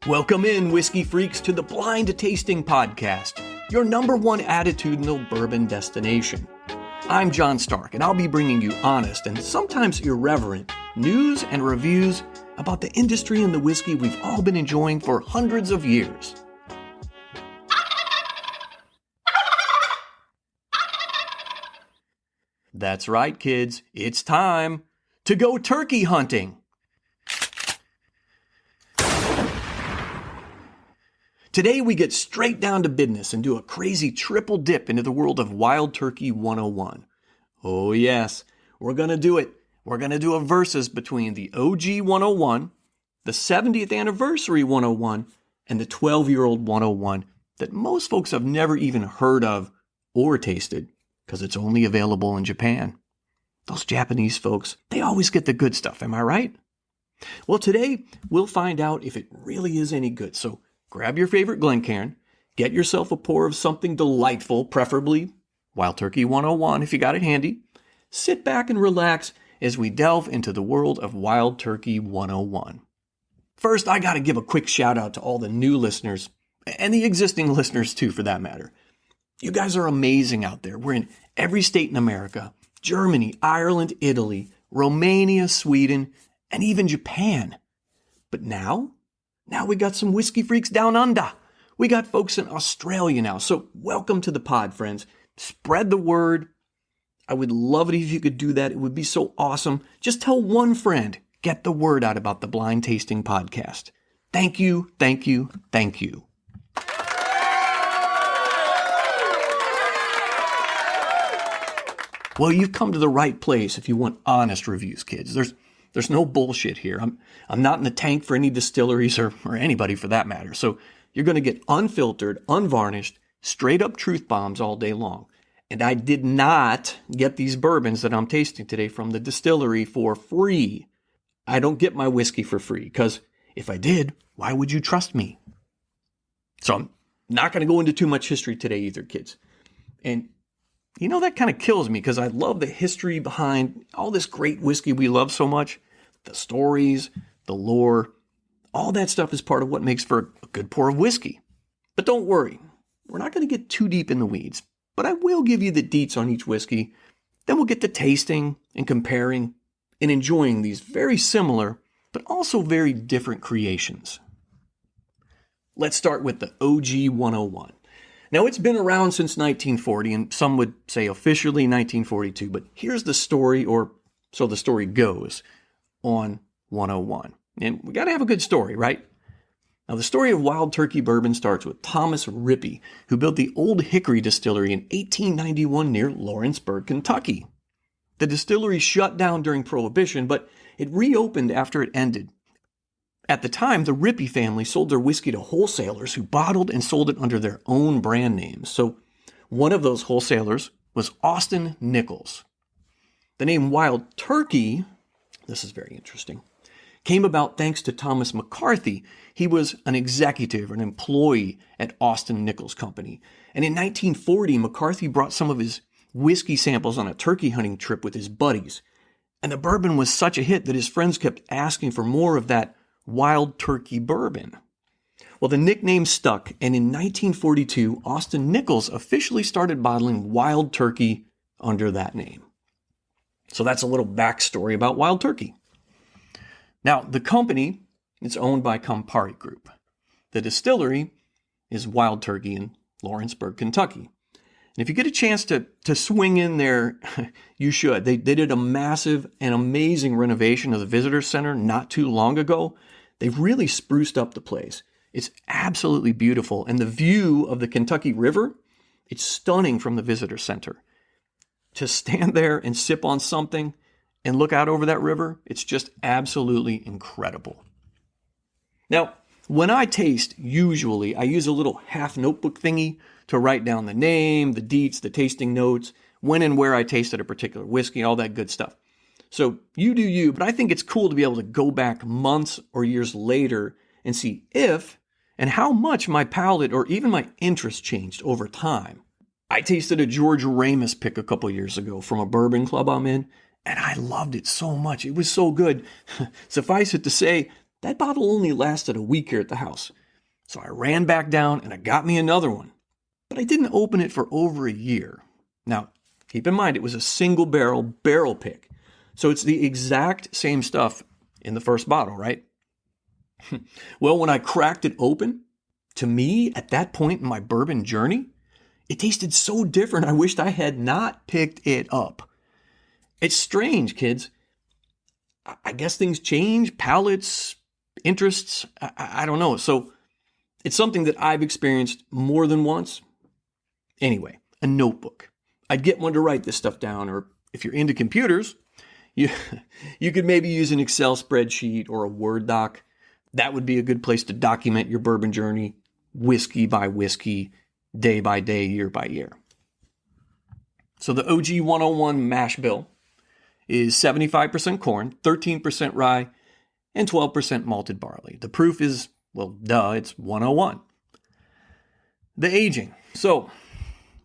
Welcome in, whiskey freaks, to the Blind Tasting Podcast, your number one attitudinal bourbon destination. I'm John Stark, and I'll be bringing you honest and sometimes irreverent news and reviews about the industry and the whiskey we've all been enjoying for hundreds of years. That's right, kids. It's time to go turkey hunting. Today we get straight down to business and do a crazy triple dip into the world of Wild Turkey 101. Oh yes, we're going to do it. We're going to do a versus between the OG 101, the 70th anniversary 101, and the 12-year-old 101 that most folks have never even heard of or tasted because it's only available in Japan. Those Japanese folks, they always get the good stuff, am I right? Well, today we'll find out if it really is any good, so grab your favorite Glencairn, get yourself a pour of something delightful, preferably Wild Turkey 101 if you got it handy. Sit back and relax as we delve into the world of Wild Turkey 101. First, I got to give a quick shout out to all the new listeners, and the existing listeners too for that matter. You guys are amazing out there. We're in every state in America, Germany, Ireland, Italy, Romania, Sweden, and even Japan. But now we got some whiskey freaks down under. We got folks in Australia now. So welcome to the pod, friends. Spread the word. I would love it if you could do that. It would be so awesome. Just tell one friend. Get the word out about the Blind Tasting Podcast. Thank you, thank you, thank you. Well, you've come to the right place if you want honest reviews, kids. There's no bullshit here. I'm not in the tank for any distilleries or anybody for that matter. So you're going to get unfiltered, unvarnished, straight up truth bombs all day long. And I did not get these bourbons that I'm tasting today from the distillery for free. I don't get my whiskey for free because if I did, why would you trust me? So I'm not going to go into too much history today either, kids. And you know, that kind of kills me because I love the history behind all this great whiskey we love so much. The stories, the lore, all that stuff is part of what makes for a good pour of whiskey. But don't worry, we're not going to get too deep in the weeds, but I will give you the deets on each whiskey. Then we'll get to tasting and comparing and enjoying these very similar, but also very different creations. Let's start with the OG 101. Now, it's been around since 1940, and some would say officially 1942, but here's the story, or so the story goes, on 101. And we got to have a good story, right? Now, the story of Wild Turkey Bourbon starts with Thomas Rippey, who built the Old Hickory Distillery in 1891 near Lawrenceburg, Kentucky. The distillery shut down during Prohibition, but it reopened after it ended. At the time, the Rippey family sold their whiskey to wholesalers who bottled and sold it under their own brand names. So one of those wholesalers was Austin Nichols. The name Wild Turkey, this is very interesting, came about thanks to Thomas McCarthy. He was an executive, an employee at Austin Nichols Company. And in 1940, McCarthy brought some of his whiskey samples on a turkey hunting trip with his buddies. And the bourbon was such a hit that his friends kept asking for more of that Wild Turkey bourbon. Well, the nickname stuck, and in 1942, Austin Nichols officially started bottling Wild Turkey under that name. So that's a little backstory about Wild Turkey. Now, the company is owned by Campari Group. The distillery is Wild Turkey in Lawrenceburg, Kentucky. And if you get a chance to swing in there, you should. They did a massive and amazing renovation of the visitor center not too long ago. They've really spruced up the place. It's absolutely beautiful. And the view of the Kentucky River, it's stunning from the visitor center. To stand there and sip on something and look out over that river, it's just absolutely incredible. Now, when I taste, usually I use a little half notebook thingy to write down the name, the deets, the tasting notes, when and where I tasted a particular whiskey, all that good stuff. So you do you, but I think it's cool to be able to go back months or years later and see if and how much my palate or even my interest changed over time. I tasted a George Ramus pick a couple years ago from a bourbon club I'm in, and I loved it so much. It was so good. Suffice it to say, that bottle only lasted a week here at the house. So I ran back down and I got me another one. But I didn't open it for over a year. Now, keep in mind, it was a single barrel pick. So it's the exact same stuff in the first bottle, right? Well, when I cracked it open, to me, at that point in my bourbon journey, it tasted so different, I wished I had not picked it up. It's strange, kids. I guess things change, palates, interests, I don't know. So it's something that I've experienced more than once. Anyway, a notebook. I'd get one to write this stuff down, or if you're into computers, you could maybe use an Excel spreadsheet or a Word doc. That would be a good place to document your bourbon journey, whiskey by whiskey, day by day, year by year. So the OG 101 mash bill is 75% corn, 13% rye, and 12% malted barley. The proof is, well, it's 101. The aging. So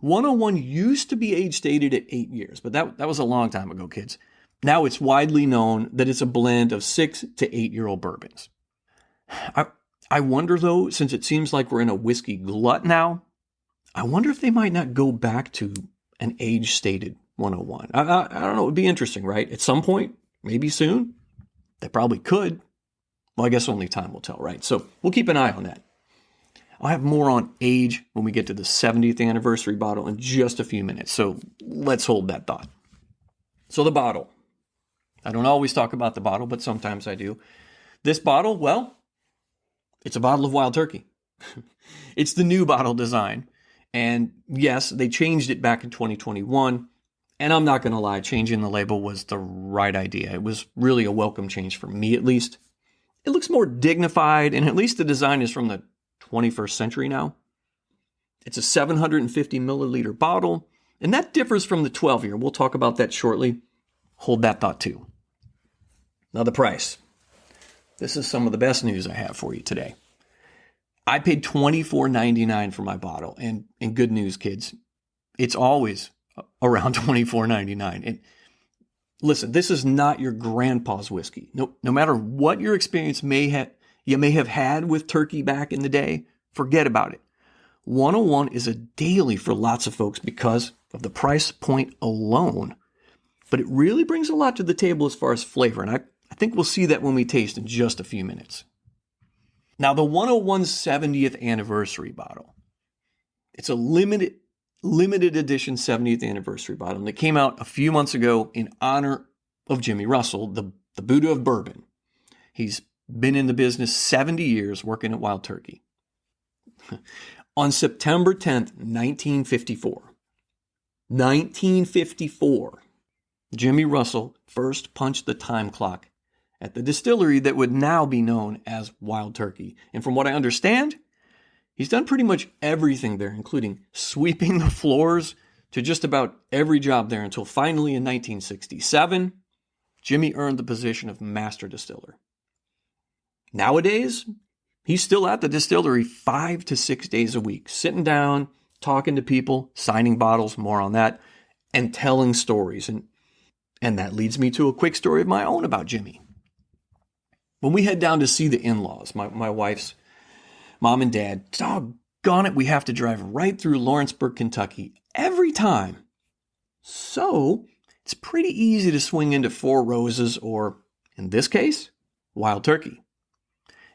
101 used to be age stated at 8 years, but that was a long time ago, kids. Now it's widely known that it's a blend of 6 to 8 year old bourbons. I wonder, though, since it seems like we're in a whiskey glut now, I wonder if they might not go back to an age-stated 101. I don't know. It would be interesting, right? At some point, maybe soon, they probably could. Well, I guess only time will tell, right? So we'll keep an eye on that. I'll have more on age when we get to the 70th anniversary bottle in just a few minutes. So let's hold that thought. So the bottle. I don't always talk about the bottle, but sometimes I do. This bottle, well, it's a bottle of Wild Turkey. It's the new bottle design. And yes, they changed it back in 2021. And I'm not going to lie, changing the label was the right idea. It was really a welcome change for me, at least. It looks more dignified, and at least the design is from the 21st century now. It's a 750 milliliter bottle, and that differs from the 12-year. We'll talk about that shortly. Hold that thought too. Now the price. This is some of the best news I have for you today. I paid $24.99 for my bottle, and good news, kids, it's always around $24.99. And listen, this is not your grandpa's whiskey. No matter what your experience you may have had with turkey back in the day, forget about it. 101 is a daily for lots of folks because of the price point alone. But it really brings a lot to the table as far as flavor, and I think we'll see that when we taste in just a few minutes. Now, the 101 70th anniversary bottle. It's a limited edition 70th anniversary bottle, and it came out a few months ago in honor of Jimmy Russell, the Buddha of bourbon. He's been in the business 70 years working at Wild Turkey. On September 10th, 1954, Jimmy Russell first punched the time clock at the distillery that would now be known as Wild Turkey. And from what I understand, he's done pretty much everything there, including sweeping the floors to just about every job there until finally in 1967, Jimmy earned the position of master distiller. Nowadays, he's still at the distillery 5 to 6 days a week, sitting down, talking to people, signing bottles, more on that, and telling stories. And that leads me to a quick story of my own about Jimmy. When we head down to see the in-laws, my wife's mom and dad, doggone it, we have to drive right through Lawrenceburg, Kentucky every time. So it's pretty easy to swing into Four Roses or, in this case, Wild Turkey.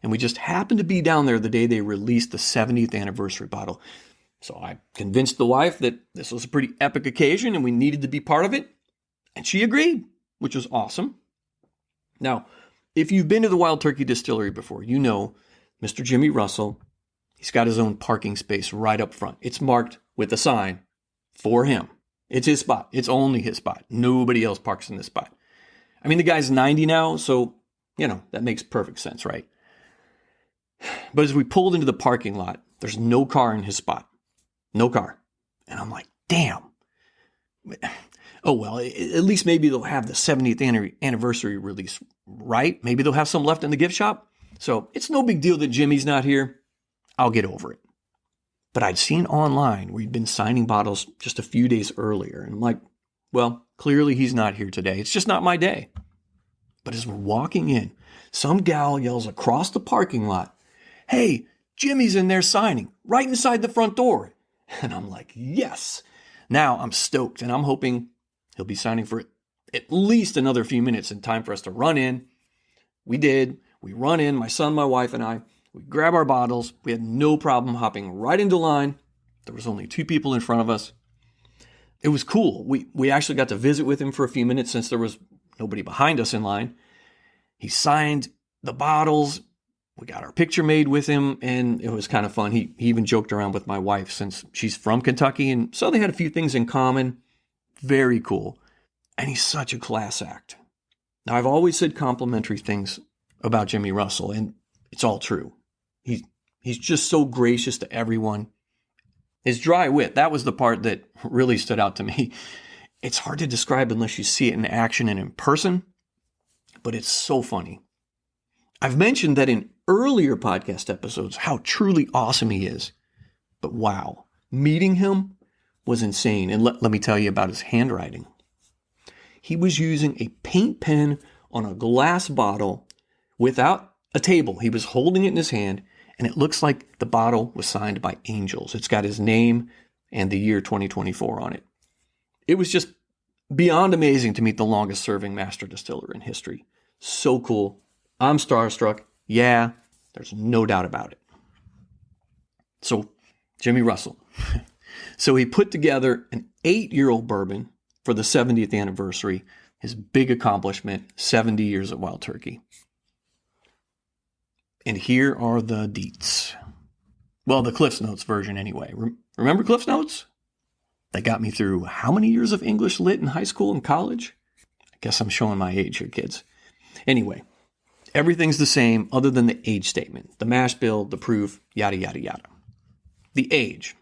And we just happened to be down there the day they released the 70th anniversary bottle. So I convinced the wife that this was a pretty epic occasion and we needed to be part of it. And she agreed, which was awesome. Now, if you've been to the Wild Turkey Distillery before, you know Mr. Jimmy Russell, he's got his own parking space right up front. It's marked with a sign for him. It's his spot. It's only his spot. Nobody else parks in this spot. I mean, the guy's 90 now, so, that makes perfect sense, right? But as we pulled into the parking lot, there's no car in his spot. No car. And I'm like, damn. Oh, well, at least maybe they'll have the 70th anniversary release, right? Maybe they'll have some left in the gift shop. So it's no big deal that Jimmy's not here. I'll get over it. But I'd seen online where he'd been signing bottles just a few days earlier. And I'm like, well, clearly he's not here today. It's just not my day. But as we're walking in, some gal yells across the parking lot, "Hey, Jimmy's in there signing, right inside the front door." And I'm like, yes. Now I'm stoked, and I'm hoping he'll be signing for at least another few minutes in time for us to run in. We did. We run in, my son, my wife, and I. We grab our bottles. We had no problem hopping right into line. There was only 2 people in front of us. It was cool. We actually got to visit with him for a few minutes since there was nobody behind us in line. He signed the bottles. We got our picture made with him, and it was kind of fun. He even joked around with my wife since she's from Kentucky, and so they had a few things in common. Very cool. And he's such a class act. Now, I've always said complimentary things about Jimmy Russell, and it's all true. He's just so gracious to everyone. His dry wit, that was the part that really stood out to me. It's hard to describe unless you see it in action and in person, but it's so funny. I've mentioned that in earlier podcast episodes how truly awesome he is. But wow, meeting him was insane. And let me tell you about his handwriting. He was using a paint pen on a glass bottle without a table. He was holding it in his hand, and it looks like the bottle was signed by angels. It's got his name and the year 2024 on it. It was just beyond amazing to meet the longest serving master distiller in history. So cool. I'm starstruck. Yeah, there's no doubt about it. So, Jimmy Russell. So he put together an 8-year-old bourbon for the 70th anniversary, his big accomplishment, 70 years of Wild Turkey. And here are the deets. Well, the Cliff's Notes version anyway. Remember Cliff's Notes? They got me through how many years of English lit in high school and college? I guess I'm showing my age here, kids. Anyway, everything's the same other than the age statement, the mash bill, the proof, yada, yada, yada. The age.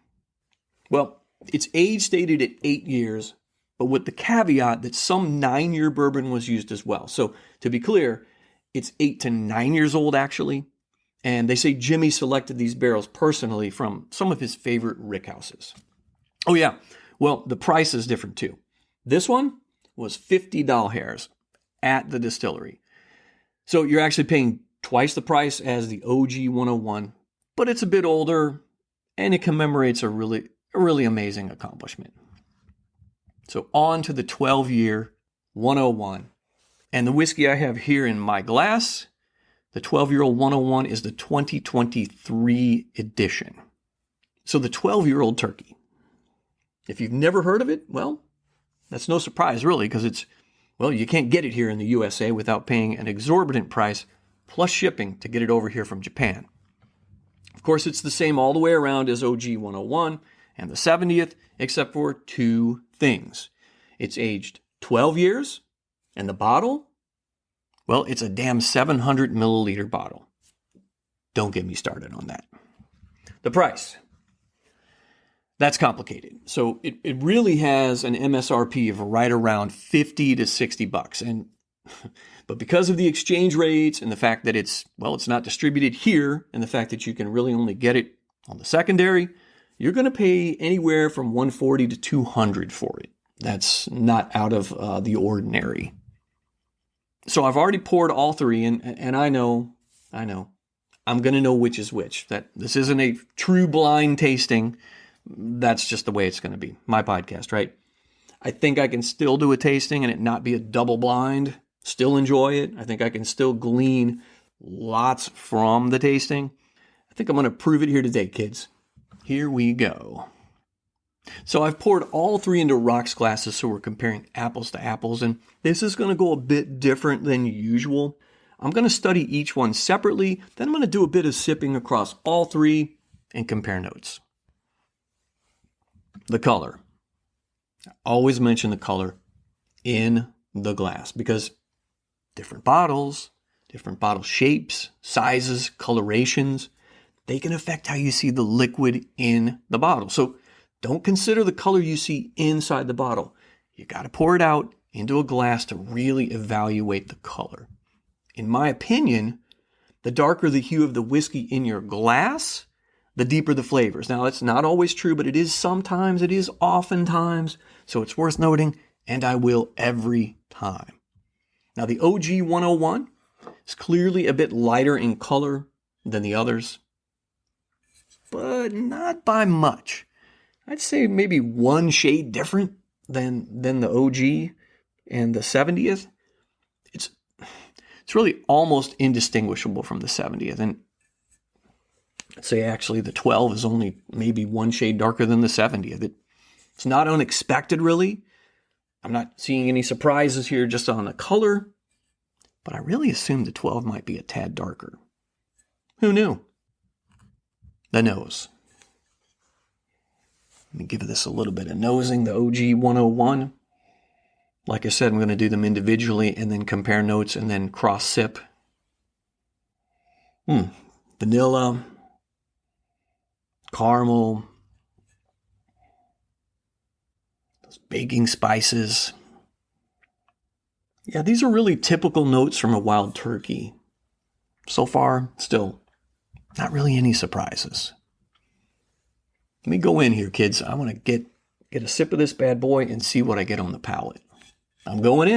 Well, it's age stated at 8 years, but with the caveat that some 9-year bourbon was used as well. So to be clear, it's 8 to 9 years old actually. And they say Jimmy selected these barrels personally from some of his favorite rickhouses. Oh yeah, well, the price is different too. This one was $50 at the distillery. So you're actually paying twice the price as the OG 101, but it's a bit older and it commemorates a really amazing accomplishment. So on to the 12-year 101. And the whiskey I have here in my glass, the 12-year-old 101 is the 2023 edition. So the 12-year-old turkey. If you've never heard of it, well, that's no surprise really, because you can't get it here in the USA without paying an exorbitant price plus shipping to get it over here from Japan. Of course, it's the same all the way around as OG 101 and the 70th, except for 2 things. It's aged 12 years, and the bottle, well, it's a damn 700 milliliter bottle. Don't get me started on that. The price. That's complicated. So it really has an MSRP of right around $50 to $60. But because of the exchange rates and the fact that it's not distributed here, and the fact that you can really only get it on the secondary, you're going to pay anywhere from $140 to $200 for it. That's not out of the ordinary. So I've already poured all 3, and I know, I'm going to know which is which. That this isn't a true blind tasting. That's just the way it's going to be. My podcast, right? I think I can still do a tasting and it not be a double blind, still enjoy it. I think I can still glean lots from the tasting. I think I'm going to prove it here today, kids. Here we go. So I've poured all 3 into rocks glasses, so we're comparing apples to apples, and this is going to go a bit different than usual. I'm going to study each one separately, then I'm going to do a bit of sipping across all 3 and compare notes. The color. I always mention the color in the glass because different bottles, different bottle shapes, sizes, colorations, they can affect how you see the liquid in the bottle. So don't consider the color you see inside the bottle. You got to pour it out into a glass to really evaluate the color. In my opinion, the darker the hue of the whiskey in your glass, the deeper the flavors. Now, that's not always true, but it is sometimes, it is oftentimes, so it's worth noting, and I will every time. Now the OG 101 is clearly a bit lighter in color than the others, but not by much. I'd say maybe one shade different than the OG and the 70th. It's really almost indistinguishable from the 70th. And I'd say actually the 12 is only maybe one shade darker than the 70th. It's not unexpected, really. I'm not seeing any surprises here just on the color, but I really assumed the 12 might be a tad darker. Who knew? The nose. Let me give this a little bit of nosing, the OG 101. Like I said, I'm going to do them individually and then compare notes and then cross sip. Vanilla, caramel, those baking spices. Yeah, these are really typical notes from a wild turkey. So far, still not really any surprises. Let me go in here, kids. I want to get a sip of this bad boy and see what I get on the palate. I'm going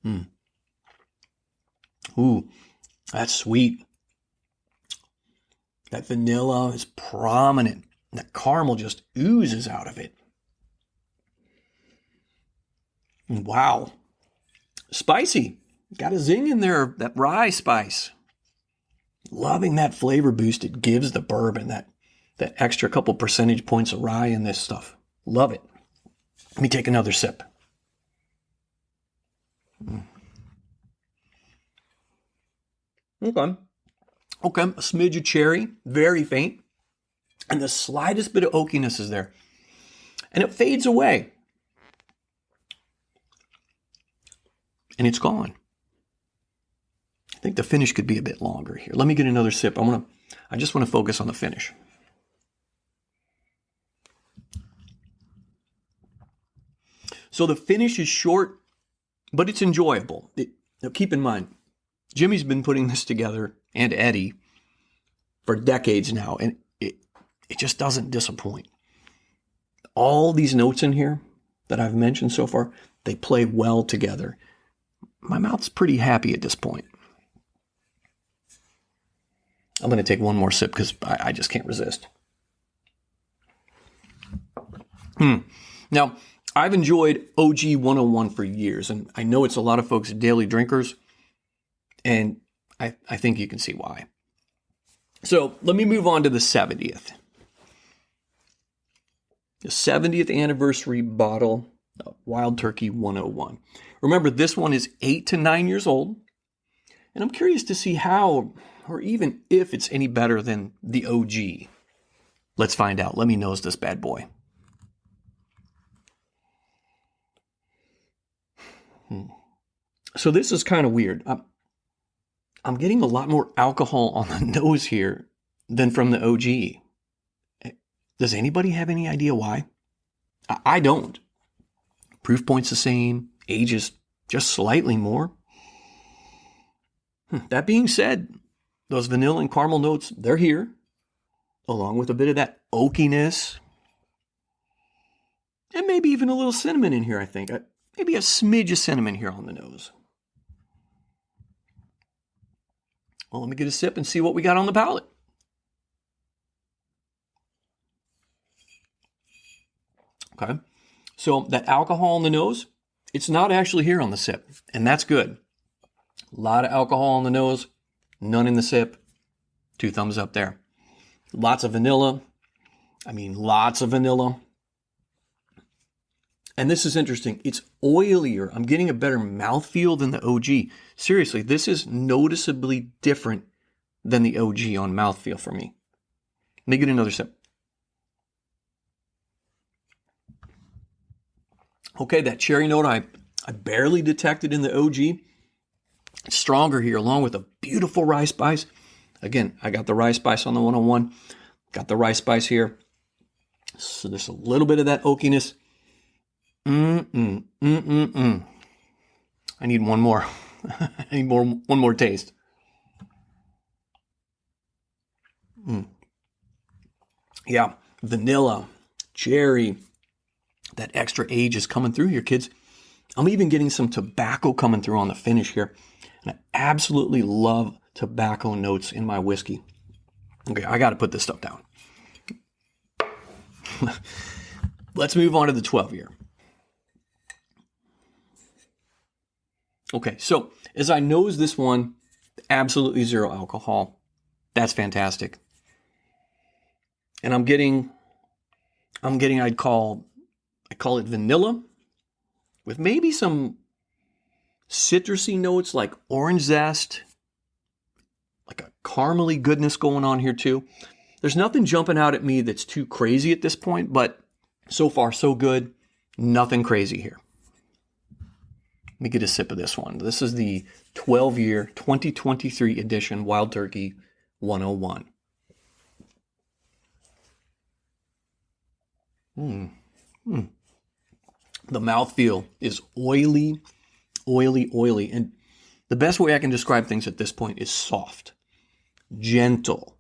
in. Ooh, that's sweet. That vanilla is prominent. The caramel just oozes out of it. Wow. Spicy. Got a zing in there, that rye spice. Loving that flavor boost it gives the bourbon, that extra couple percentage points of rye in this stuff. Love it. Let me take another sip. Okay, a smidge of cherry, very faint. And the slightest bit of oakiness is there. And it fades away. And it's gone. I think the finish could be a bit longer here. Let me get another sip. I just want to focus on the finish. So the finish is short, but it's enjoyable. Now keep in mind, Jimmy's been putting this together, and Eddie, for decades now, and it just doesn't disappoint. All these notes in here that I've mentioned so far, they play well together. My mouth's pretty happy at this point. I'm going to take one more sip because I just can't resist. Now, I've enjoyed OG 101 for years, and I know it's a lot of folks' daily drinkers, and I think you can see why. So let me move on to the 70th. The 70th anniversary bottle of Wild Turkey 101. Remember, this one is 8 to 9 years old, and I'm curious to see how, or even if it's any better than the OG. Let's find out. Let me nose this bad boy. So this is kind of weird. I'm getting a lot more alcohol on the nose here than from the OG. Does anybody have any idea why? I don't. Proof point's the same. Age is just slightly more. That being said, those vanilla and caramel notes, they're here, along with a bit of that oakiness. And maybe even a little cinnamon in here, I think. Maybe a smidge of cinnamon here on the nose. Well, let me get a sip and see what we got on the palate. Okay, so that alcohol on the nose, it's not actually here on the sip, and that's good. A lot of alcohol on the nose, none in the sip. 2 thumbs up there. Lots of vanilla. Lots of vanilla. And this is interesting. It's oilier. I'm getting a better mouthfeel than the OG. Seriously, this is noticeably different than the OG on mouthfeel for me. Let me get another sip. Okay, that cherry note I barely detected in the OG. It's stronger here, along with a beautiful rye spice. Again, I got the rye spice on the 101. Got the rye spice here. So there's a little bit of that oakiness. I need one more. I need one more taste. Yeah, vanilla, cherry, That extra age is coming through here, kids. I'm even getting some tobacco coming through on the finish here. And I absolutely love tobacco notes in my whiskey. Okay, I got to put this stuff down. Let's move on to the 12-year. Okay, so as I nose this one, absolutely zero alcohol. That's fantastic. And I'm getting I'd call it vanilla with maybe some citrusy notes like orange zest, like a caramely goodness going on here too. There's nothing jumping out at me that's too crazy at this point, but so far so good. Nothing crazy here. Let me get a sip of this one. This is the 12-year 2023 edition Wild Turkey 101. The mouthfeel is oily, and the best way I can describe things at this point is soft, gentle.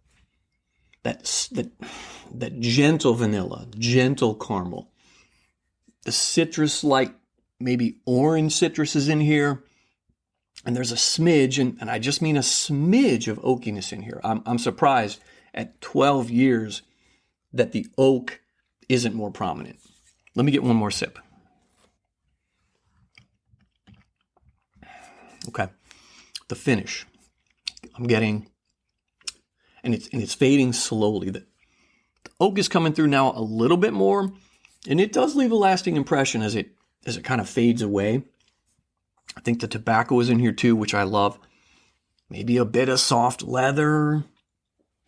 That gentle vanilla, gentle caramel. The citrus-like, maybe orange citrus is in here, and there's a smidge, and I just mean a smidge of oakiness in here. I'm surprised at 12 years that the oak isn't more prominent. Let me get one more sip. Okay, the finish. I'm getting, and it's fading slowly. The oak is coming through now a little bit more, and it does leave a lasting impression as it kind of fades away. I think the tobacco is in here too, which I love. Maybe a bit of soft leather.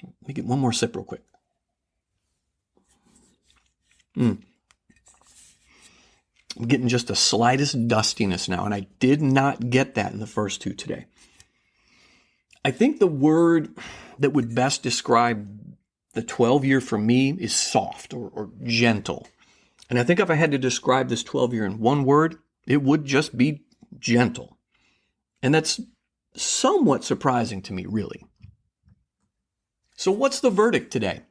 Let me get one more sip real quick. I'm getting just the slightest dustiness now, and I did not get that in the first two today. I think the word that would best describe the 12-year for me is soft or gentle. And I think if I had to describe this 12-year in one word, it would just be gentle. And that's somewhat surprising to me, really. So what's the verdict today?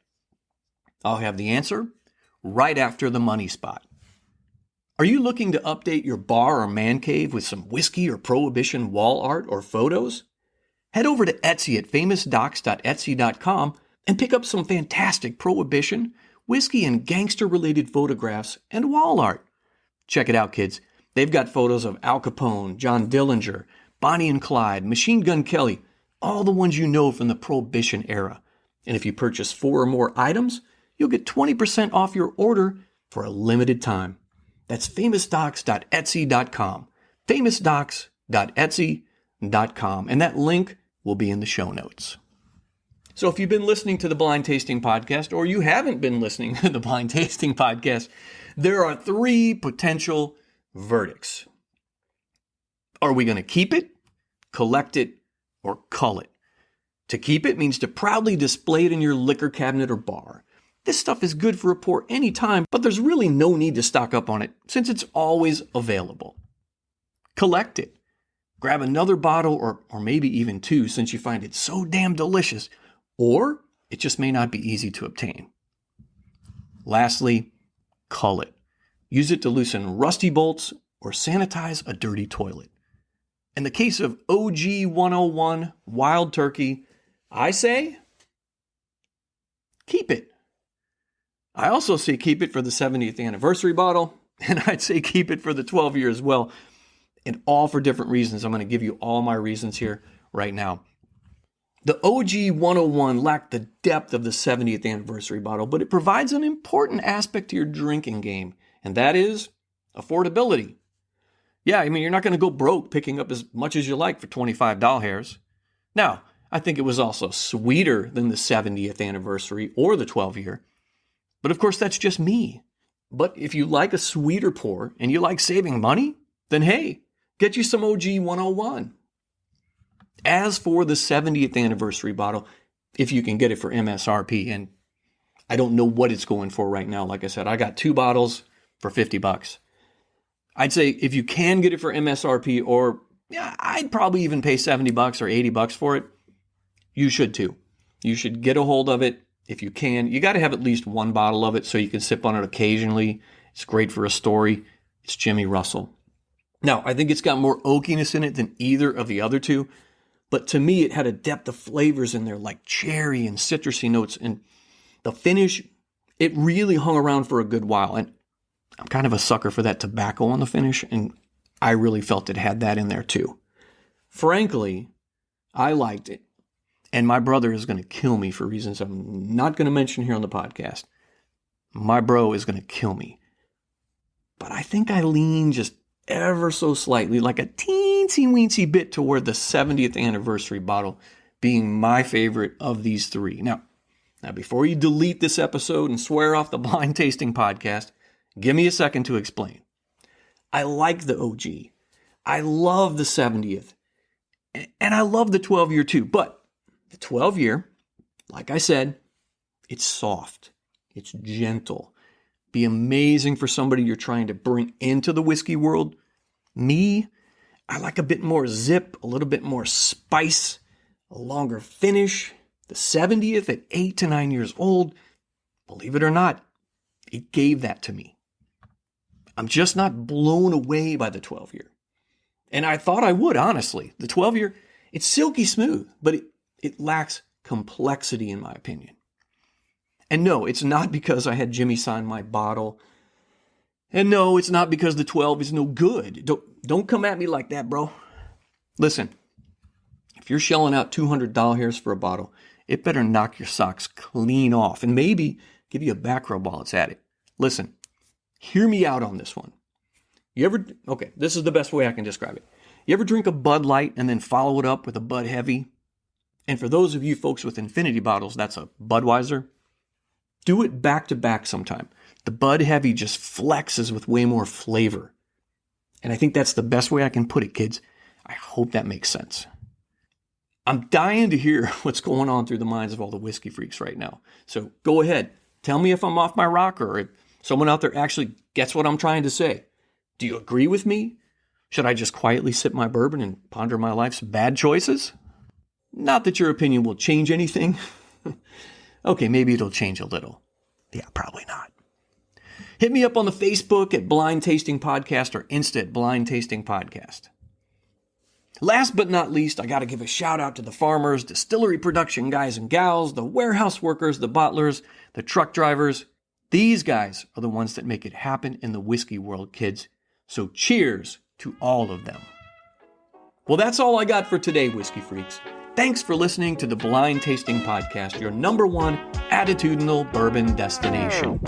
I'll have the answer right after the money spot. Are you looking to update your bar or man cave with some whiskey or prohibition wall art or photos? Head over to Etsy at famousdocs.etsy.com and pick up some fantastic prohibition, whiskey, and gangster-related photographs and wall art. Check it out, kids. They've got photos of Al Capone, John Dillinger, Bonnie and Clyde, Machine Gun Kelly, all the ones you know from the Prohibition era. And if you purchase 4 or more items, you'll get 20% off your order for a limited time. That's famousdocs.etsy.com. famousdocs.etsy.com. And that link will be in the show notes. So if you've been listening to the Blind Tasting Podcast, or you haven't been listening to the Blind Tasting Podcast, there are 3 potential verdicts. Are we going to keep it, collect it, or cull it? To keep it means to proudly display it in your liquor cabinet or bar. This stuff is good for a pour anytime, but there's really no need to stock up on it since it's always available. Collect it. Grab another bottle or maybe even 2 since you find it so damn delicious, or it just may not be easy to obtain. Lastly, cull it. Use it to loosen rusty bolts or sanitize a dirty toilet. In the case of OG 101 Wild Turkey, I say keep it. I also say keep it for the 70th anniversary bottle, and I'd say keep it for the 12-year as well, and all for different reasons. I'm going to give you all my reasons here right now. The OG 101 lacked the depth of the 70th anniversary bottle, but it provides an important aspect to your drinking game, and that is affordability. Yeah, I mean, you're not going to go broke picking up as much as you like for $25. Now, I think it was also sweeter than the 70th anniversary or the 12-year. But of course, that's just me. But if you like a sweeter pour and you like saving money, then hey, get you some OG 101. As for the 70th anniversary bottle, if you can get it for MSRP, and I don't know what it's going for right now. Like I said, I got 2 bottles for $50. I'd say if you can get it for MSRP, or yeah, I'd probably even pay $70 or $80 for it. You should too. You should get a hold of it if you can. You got to have at least 1 bottle of it so you can sip on it occasionally. It's great for a story. It's Jimmy Russell. Now, I think it's got more oakiness in it than either of the other two, but to me, it had a depth of flavors in there like cherry and citrusy notes, and the finish, it really hung around for a good while. And I'm kind of a sucker for that tobacco on the finish, and I really felt it had that in there too. Frankly, I liked it. And my brother is going to kill me for reasons I'm not going to mention here on the podcast. My bro is going to kill me. But I think I lean just ever so slightly, like a teensy-weensy bit toward the 70th anniversary bottle being my favorite of these three. Now, before you delete this episode and swear off the blind tasting podcast, give me a second to explain. I like the OG. I love the 70th. And I love the 12-year too. But the 12-year, like I said, it's soft. It's gentle. Be amazing for somebody you're trying to bring into the whiskey world. Me, I like a bit more zip, a little bit more spice, a longer finish. The 70th at 8 to 9 years old, believe it or not, it gave that to me. I'm just not blown away by the 12-year. And I thought I would, honestly. The 12-year, it's silky smooth, but it lacks complexity in my opinion. And no, it's not because I had Jimmy sign my bottle. And no, it's not because the 12 is no good. Don't come at me like that, bro. Listen, if you're shelling out $200 for a bottle, it better knock your socks clean off and maybe give you a back rub while it's at it. Listen, hear me out on this one. Okay, this is the best way I can describe it. You ever drink a Bud Light and then follow it up with a Bud Heavy? And for those of you folks with infinity bottles, that's a Budweiser. Do it back to back sometime. The Bud Heavy just flexes with way more flavor. And I think that's the best way I can put it, kids. I hope that makes sense. I'm dying to hear what's going on through the minds of all the whiskey freaks right now. So go ahead. Tell me if I'm off my rocker or if someone out there actually gets what I'm trying to say. Do you agree with me? Should I just quietly sip my bourbon and ponder my life's bad choices? Not that your opinion will change anything. Okay, maybe it'll change a little. Yeah, probably not. Hit me up on the Facebook at Blind Tasting Podcast or Insta at Blind Tasting Podcast. Last but not least, I got to give a shout out to the farmers, distillery production guys and gals, the warehouse workers, the bottlers, the truck drivers. These guys are the ones that make it happen in the whiskey world, kids. So cheers to all of them. Well, that's all I got for today, whiskey freaks. Thanks for listening to the Blind Tasting Podcast, your #1 attitudinal bourbon destination.